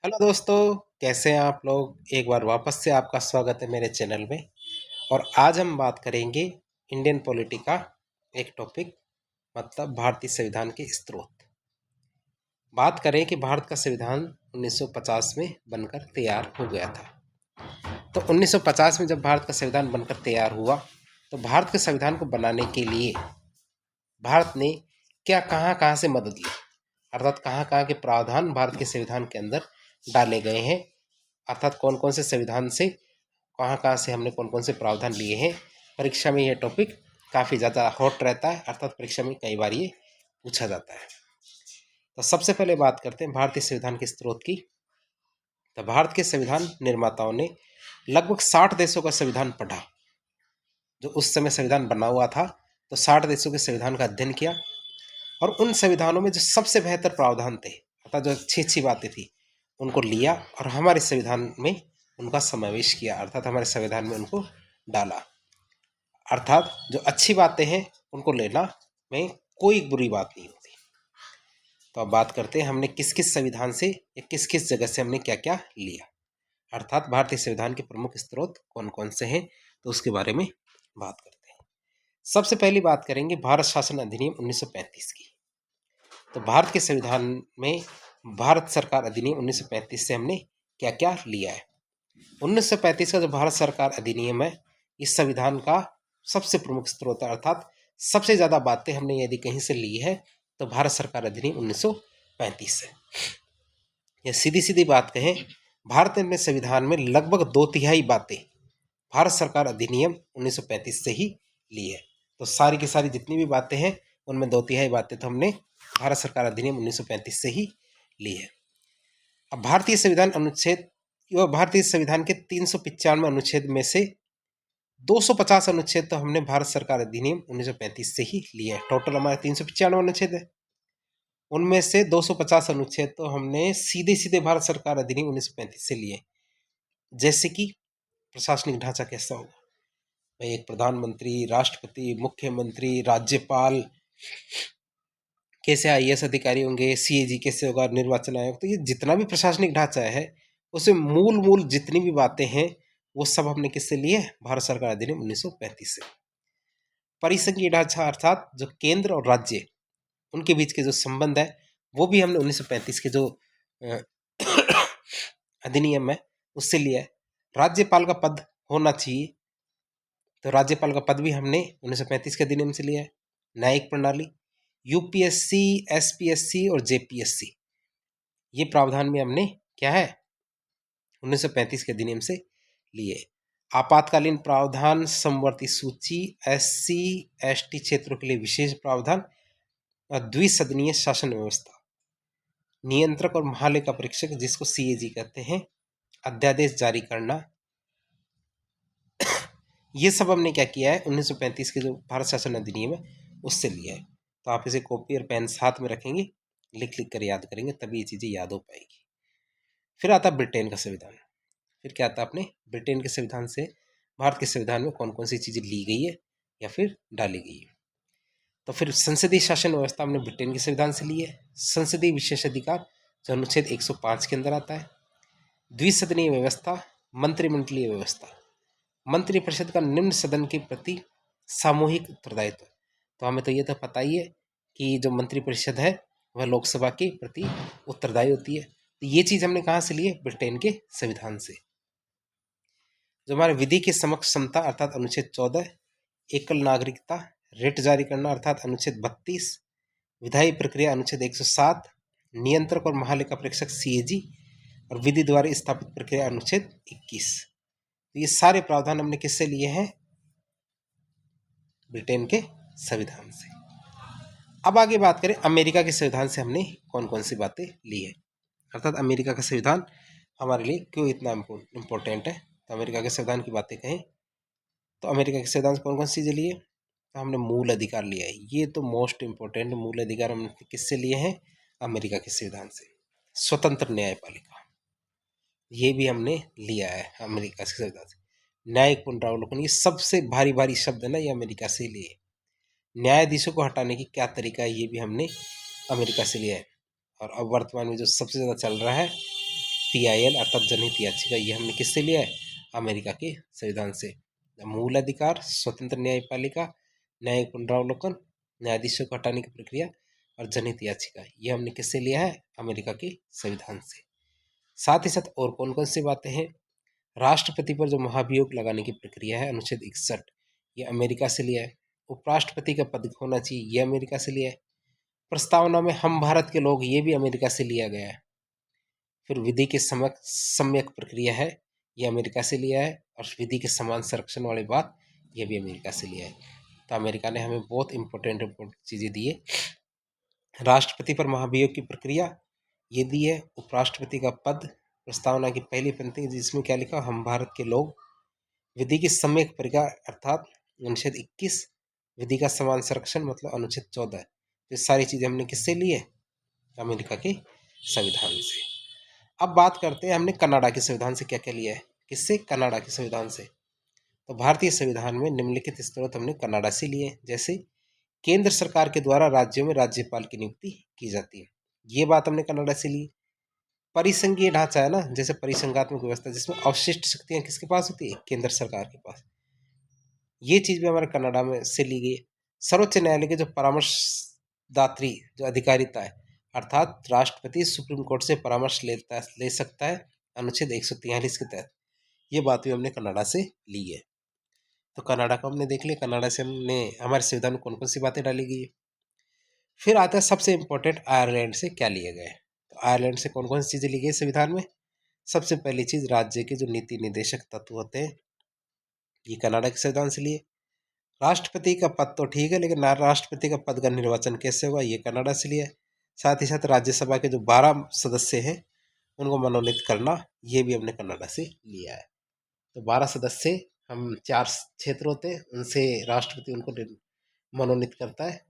Hello दोस्तों, कैसे हैं आप लोग। एक बार वापस से आपका स्वागत है मेरे चैनल में। और आज हम बात करेंगे इंडियन पॉलिटी का एक टॉपिक, मतलब भारतीय संविधान के स्रोत। बात करें कि भारत का संविधान 1950 में बनकर तैयार हो गया था। तो 1950 में जब भारत का संविधान बनकर तैयार हुआ, तो भारत के संविधान को बनाने के लिए भारत ने क्या कहाँ कहाँ से मदद ली, अर्थात कहाँ कहाँ के प्रावधान भारत के संविधान के अंदर डाले गए हैं, अर्थात कौन कौन से संविधान से कहाँ कहाँ से हमने कौन कौन से प्रावधान लिए हैं। परीक्षा में यह टॉपिक काफ़ी ज़्यादा हॉट रहता है, अर्थात परीक्षा में कई बार ये पूछा जाता है। तो सबसे पहले बात करते हैं भारतीय संविधान के स्रोत की। तो भारत के संविधान निर्माताओं ने लगभग 60 देशों का संविधान पढ़ा। जो उस समय संविधान बना हुआ था, तो 60 देशों के संविधान का अध्ययन किया और उन संविधानों में जो सबसे बेहतर प्रावधान थे, अर्थात जो अच्छी अच्छी बातें थी, उनको लिया और हमारे संविधान में उनका समावेश किया, अर्थात हमारे संविधान में उनको डाला। अर्थात जो अच्छी बातें हैं उनको लेना में कोई बुरी बात नहीं होती। तो अब बात करते हैं हमने किस किस संविधान से या किस किस जगह से हमने क्या क्या लिया, अर्थात भारतीय संविधान के प्रमुख स्रोत कौन कौन से हैं, तो उसके बारे में बात करते हैं। सबसे पहली बात करेंगे भारत शासन अधिनियम 1935 की। तो भारत के संविधान में भारत सरकार अधिनियम 1935 से हमने क्या क्या लिया है। 1935 का जो भारत सरकार अधिनियम है, इस संविधान का सबसे प्रमुख स्रोत है, अर्थात सबसे ज़्यादा बातें हमने यदि कहीं से ली है तो भारत सरकार अधिनियम 1935 से। यह सीधी सीधी बात कहें, भारत ने अपने संविधान में लगभग 2/3 बातें भारत सरकार अधिनियम 1935 से ही ली है। तो सारी की सारी जितनी भी बातें हैं उनमें 2/3 बातें तो हमने भारत सरकार अधिनियम 1935 से ही ली है। अब भारतीय संविधान के 395 अनुच्छेद में से 250 अनुच्छेद तो हमने भारत सरकार अधिनियम 1935 से ही लिए है। टोटल हमारे 395 अनुच्छेद है, उनमें से 250 अनुच्छेद तो हमने सीधे सीधे भारत सरकार अधिनियम 1935 से लिए। जैसे कि प्रशासनिक ढांचा कैसा होगा, भाई एक प्रधानमंत्री, राष्ट्रपति, मुख्यमंत्री, राज्यपाल, कैसे आईएएस अधिकारी होंगे, सीएजी कैसे होगा, निर्वाचन आयोग। तो ये जितना भी प्रशासनिक ढांचा है उसमें मूल मूल जितनी भी बातें हैं वो सब हमने किससे लिए, भारत सरकार अधिनियम 1935 से। परिसंघीय ढांचा अर्थात जो केंद्र और राज्य उनके बीच के जो संबंध है वो भी हमने 1935 के जो अधिनियम है उससे लिया है। राज्यपाल का पद होना चाहिए, तो राज्यपाल का पद भी हमने 1935 के अधिनियम से लिया है। न्यायिक प्रणाली, यूपीएससी, एसपीएससी और जेपीएससी, ये प्रावधान भी हमने क्या है 1935 के अधिनियम से लिए। आपातकालीन प्रावधान, समवर्ती सूची, एससी एसटी क्षेत्रों के लिए विशेष प्रावधान और द्विसदनीय शासन व्यवस्था, नियंत्रक और महालेखा परीक्षक जिसको सीएजी कहते हैं, अध्यादेश जारी करना, ये सब हमने क्या किया है 1935 के जो भारत शासन अधिनियम है उससे लिया है। तो आप इसे कॉपी और पेन साथ में रखेंगे, लिख लिख कर याद करेंगे, तभी ये चीज़ें याद हो पाएगी। फिर आता ब्रिटेन का संविधान। फिर क्या आता अपने ब्रिटेन के संविधान से भारत के संविधान में कौन कौन सी चीज़ें ली गई है या फिर डाली गई है। तो फिर संसदीय शासन व्यवस्था हमने ब्रिटेन के संविधान से ली है। संसदीय विशेषाधिकार जो अनुच्छेद 105 के अंदर आता है। द्विसदनीय व्यवस्था, मंत्रिमंडलीय व्यवस्था, मंत्रिपरिषद का निम्न सदन के प्रति सामूहिक उत्तरदायित्व। तो हमें तो ये तो पता ही है कि जो मंत्रिपरिषद है वह लोकसभा के प्रति उत्तरदायी होती है। तो ये चीज़ हमने कहाँ से ली है, ब्रिटेन के संविधान से। जो हमारे विधि की समक्ष क्षमता अर्थात अनुच्छेद 14, एकल नागरिकता, रिट जारी करना अर्थात अनुच्छेद 32, विधायी प्रक्रिया अनुच्छेद 107, नियंत्रक और महालेखा परीक्षक सीएजी और विधि द्वारा स्थापित प्रक्रिया अनुच्छेद 21। तो ये सारे प्रावधान हमने किससे लिए हैं, ब्रिटेन के संविधान से। अब आगे बात करें अमेरिका के संविधान से हमने कौन कौन सी बातें ली है, अर्थात अमेरिका का संविधान हमारे लिए क्यों इतना इम्पोर्टेंट है। तो अमेरिका के संविधान की बातें कहें तो अमेरिका के संविधान से कौन कौन सी चीज़ें लिए, तो हमने मूल अधिकार लिया है। ये तो मोस्ट इम्पोर्टेंट मूल अधिकार हमने किससे लिए हैं, अमेरिका के संविधान से। स्वतंत्र न्यायपालिका, ये भी हमने लिया है अमेरिका के संविधान से। न्यायिक पुनरावलोकन, ये सबसे भारी भारी शब्द है ना, ये अमेरिका से लिए। न्यायाधीशों को हटाने की क्या तरीका है, ये भी हमने अमेरिका से लिया है। और अब वर्तमान में जो सबसे ज़्यादा चल रहा है PIL अर्थात जनहित याचिका, ये हमने किससे लिया है? अमेरिका के संविधान से। मूल अधिकार, स्वतंत्र न्यायपालिका, न्यायिक पुनरावलोकन, न्यायाधीशों को हटाने की प्रक्रिया और जनहित याचिका, ये हमने किससे लिया है? अमेरिका के संविधान से। साथ ही साथ और कौन कौन सी बातें हैं? राष्ट्रपति पर जो महाभियोग लगाने की प्रक्रिया है, अनुच्छेद 61, ये अमेरिका से लिया है। उपराष्ट्रपति का पद होना चाहिए, ये अमेरिका से लिया है। प्रस्तावना में हम भारत के लोग, ये भी अमेरिका से लिया गया है। फिर विधि के सम्यक प्रक्रिया है, ये अमेरिका से लिया है। और विधि के समान संरक्षण वाली बात, ये भी अमेरिका से लिया है। तो अमेरिका ने हमें बहुत इंपॉर्टेंट चीज़ें दी है। राष्ट्रपति पर महाभियोग की प्रक्रिया ये दी है। उपराष्ट्रपति का पद, प्रस्तावना की पहली पंक्ति जिसमें क्या लिखा? हम भारत के लोग। विधि की सम्यक प्रक्रिया अर्थात अनुच्छेद 21, विधि का समान संरक्षण मतलब अनुच्छेद 14। ये सारी चीज़ें हमने किससे ली है? अमेरिका के संविधान से। अब बात करते हैं हमने कनाडा के संविधान से क्या क्या लिया है। किससे? कनाडा के संविधान से। तो भारतीय संविधान में निम्नलिखित स्रोत हमने कनाडा से लिए, जैसे केंद्र सरकार के द्वारा राज्यों में राज्यपाल की नियुक्ति की जाती है, ये बात हमने कनाडा से ली। परिसंघीय ढांचा है ना, जैसे परिसंघात्मक व्यवस्था, जिसमें अवशिष्ट शक्तियां किसके पास होती है? केंद्र सरकार के पास, ये चीज भी हमारे कनाडा में से ली गई। सर्वोच्च न्यायालय के जो परामर्शदात्री जो अधिकारिता है, अर्थात राष्ट्रपति सुप्रीम कोर्ट से परामर्श ले सकता है अनुच्छेद 143 के तहत, ये बात भी हमने कनाडा से ली है। तो कनाडा को हमने देख लिया। कनाडा से हमने हमारे संविधान में कौन कौन सी बातें डाली गई है। फिर आता है सबसे इंपॉर्टेंट, आयरलैंड से क्या लिए गए। तो आयरलैंड से कौन कौन सी चीज़ें ली गई संविधान में? सबसे पहली चीज़, राज्य के जो नीति निर्देशक तत्व होते हैं, ये कनाडा के संविधान से लिए। राष्ट्रपति का पद तो ठीक है, लेकिन राष्ट्रपति का पद का निर्वाचन कैसे होगा, ये कनाडा से लिया है। साथ ही साथ राज्यसभा के जो 12 सदस्य हैं उनको मनोनीत करना, ये भी हमने कनाडा से लिया है। तो 12 सदस्य, हम 4 क्षेत्र होते हैं, उनसे राष्ट्रपति उनको मनोनीत करता है।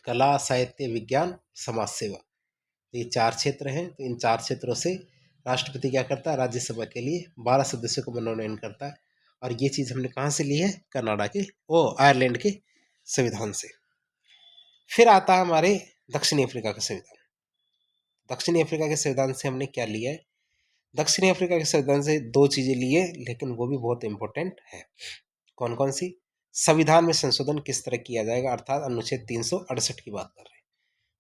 कला, साहित्य, विज्ञान, समाज सेवा, तो ये 4 क्षेत्र हैं। तो इन 4 क्षेत्रों से राष्ट्रपति क्या करता है? राज्यसभा के लिए 12 सदस्यों को मनोनयन करता है। और ये चीज़ हमने कहाँ से ली है? कनाडा के आयरलैंड के संविधान से। फिर आता है हमारे दक्षिणी अफ्रीका का संविधान। दक्षिणी अफ्रीका के संविधान से हमने क्या लिया है? दक्षिणी अफ्रीका के संविधान से 2 चीज़ें ली है, लेकिन वो भी बहुत इंपॉर्टेंट है। कौन कौन सी? संविधान में संशोधन किस तरह किया जाएगा, अर्थात अनुच्छेद 368 की बात कर रहे हैं।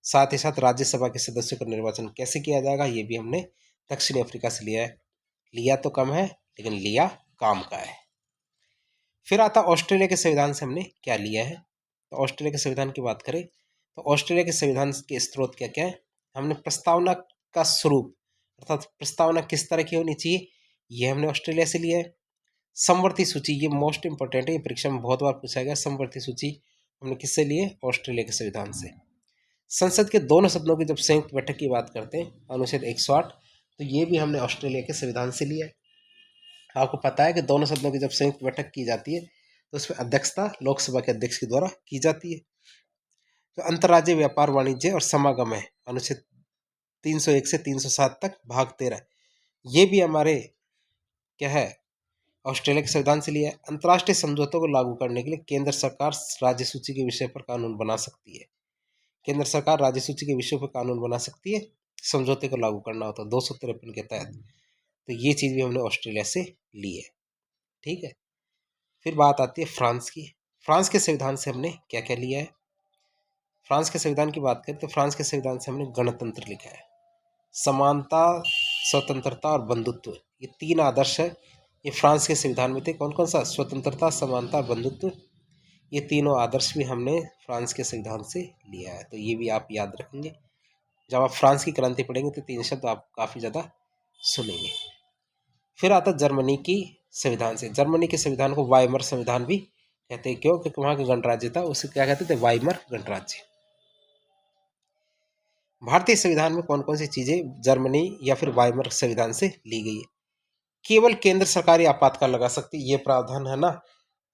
साथ ही साथ राज्यसभा के सदस्यों का निर्वाचन कैसे किया जाएगा, ये भी हमने दक्षिणी अफ्रीका से लिया है। लिया तो कम है, लेकिन लिया काम का है। फिर आता ऑस्ट्रेलिया के संविधान से हमने क्या लिया है। तो ऑस्ट्रेलिया के संविधान की बात करें तो ऑस्ट्रेलिया के संविधान के स्रोत क्या क्या है? हमने प्रस्तावना का स्वरूप, अर्थात प्रस्तावना किस तरह की होनी चाहिए, ये हमने ऑस्ट्रेलिया से लिया है। समवर्ती सूची, ये मोस्ट इंपॉर्टेंट है, ये परीक्षा में बहुत बार पूछा गया। समवर्ती सूची हमने किससे लिए? ऑस्ट्रेलिया के संविधान से। संसद के दोनों सदनों की जब संयुक्त बैठक की बात करते हैं, अनुच्छेद 108, तो ये भी हमने ऑस्ट्रेलिया के संविधान से लिया है। आपको पता है कि दोनों सदनों की जब संयुक्त बैठक की जाती है तो उसमें अध्यक्षता लोकसभा के अध्यक्ष के द्वारा की जाती है। तो अंतर्राज्यीय व्यापार, वाणिज्य और समागम है, अनुच्छेद 301 से 307 तक, भाग 13, ये भी हमारे क्या है? ऑस्ट्रेलिया के संविधान से लिया है। अंतर्राष्ट्रीय समझौतों को लागू करने के लिए केंद्र सरकार राज्य सूची के विषय पर कानून बना सकती है। केंद्र सरकार राज्य सूची के विषयों पर कानून बना सकती है, समझौते को लागू करना होता है 253 के तहत। तो ये चीज़ भी हमने ऑस्ट्रेलिया से ली है। ठीक है। फिर बात आती है फ्रांस की। फ्रांस के संविधान से हमने क्या क्या लिया है? फ्रांस के संविधान की बात करें तो फ्रांस के संविधान से हमने गणतंत्र लिखा है, समानता, स्वतंत्रता और बंधुत्व, ये 3 आदर्श है, ये फ्रांस के संविधान में थे। कौन कौन सा? स्वतंत्रता, समानता, बंधुत्व, ये तीनों आदर्श भी हमने फ्रांस के संविधान से लिया है। तो ये भी आप याद रखेंगे, जब आप फ्रांस की क्रांति पढ़ेंगे तो 3 शब्द आप काफ़ी ज़्यादा सुनेंगे। फिर आता जर्मनी की संविधान से। जर्मनी के संविधान को वाइमर संविधान भी कहते हैं, क्यों? क्योंकि वहाँ का गणराज्य था, उसे क्या कहते थे? वाइमर गणराज्य। भारतीय संविधान में कौन कौन सी चीज़ें जर्मनी या फिर वाइमर संविधान से ली गई है? केवल केंद्र सरकार ही आपातकाल लगा सकती है, ये प्रावधान है ना,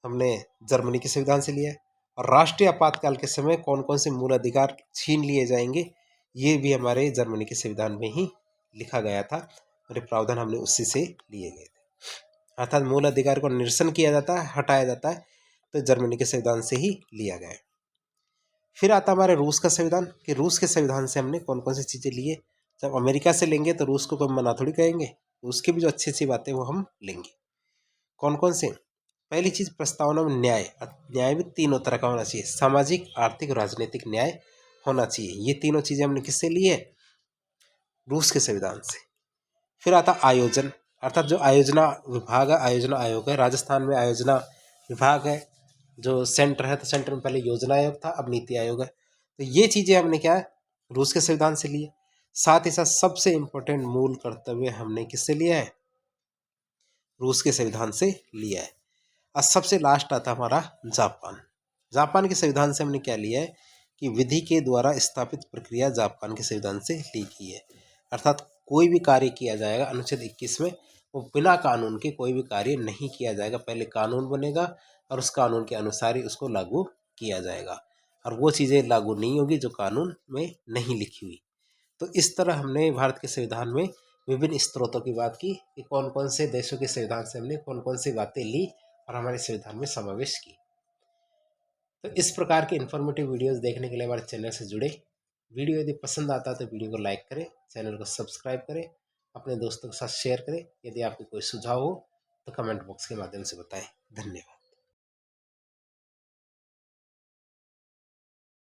हमने जर्मनी के संविधान से लिया है। और राष्ट्रीय आपातकाल के समय कौन कौन से मूल अधिकार छीन लिए जाएंगे, ये भी हमारे जर्मनी के संविधान में ही लिखा गया था, और ये प्रावधान हमने उसी से लिए गए थे। अर्थात मूल अधिकार को निरसन किया जाता है, हटाया जाता है, तो जर्मनी के संविधान से ही लिया गया है। फिर आता हमारे रूस का संविधान, कि रूस के संविधान से हमने कौन कौन सी चीज़ें ली है। जब अमेरिका से लेंगे तो रूस को कोई मना थोड़ी कहेंगे, रूस की भी जो अच्छी अच्छी बातें वो हम लेंगे। कौन कौन से? पहली चीज, प्रस्तावना में न्याय। न्याय भी तीनों तरह का होना चाहिए, सामाजिक, आर्थिक और राजनीतिक न्याय होना चाहिए। ये तीनों चीजें हमने किससे ली है? रूस के संविधान से। फिर आता आयोजन, अर्थात जो आयोजना विभाग है, आयोजना आयोग है। राजस्थान में आयोजना विभाग है, जो सेंटर है, तो सेंटर में पहले योजना आयोग था, अब नीति आयोग है। तो ये चीजें हमने क्या है? रूस के संविधान से लिए। साथ ही साथ सबसे इंपॉर्टेंट मूल कर्तव्य हमने किससे लिया है? रूस के संविधान से लिया है। और सबसे लास्ट आता हमारा जापान। जापान के संविधान से हमने क्या लिया है कि विधि के द्वारा स्थापित प्रक्रिया जापान के संविधान से ली गई है। अर्थात कोई भी कार्य किया जाएगा अनुच्छेद 21 में, वो बिना कानून के कोई भी कार्य नहीं किया जाएगा। पहले कानून बनेगा और उस कानून के अनुसार ही उसको लागू किया जाएगा, और वो चीज़ें लागू नहीं होगी जो कानून में नहीं लिखी हुई। तो इस तरह हमने भारत के संविधान में विभिन्न स्रोतों की बात की कि कौन कौन से देशों के संविधान से हमने कौन कौन सी बातें ली और हमारे संविधान में समावेश की। तो इस प्रकार के इन्फॉर्मेटिव वीडियोस देखने के लिए हमारे चैनल से जुड़े। वीडियो यदि पसंद आता है तो वीडियो को लाइक करें, चैनल को सब्सक्राइब करें, अपने दोस्तों के साथ शेयर करें। यदि आपको कोई सुझाव हो तो कमेंट बॉक्स के माध्यम से बताएं। धन्यवाद।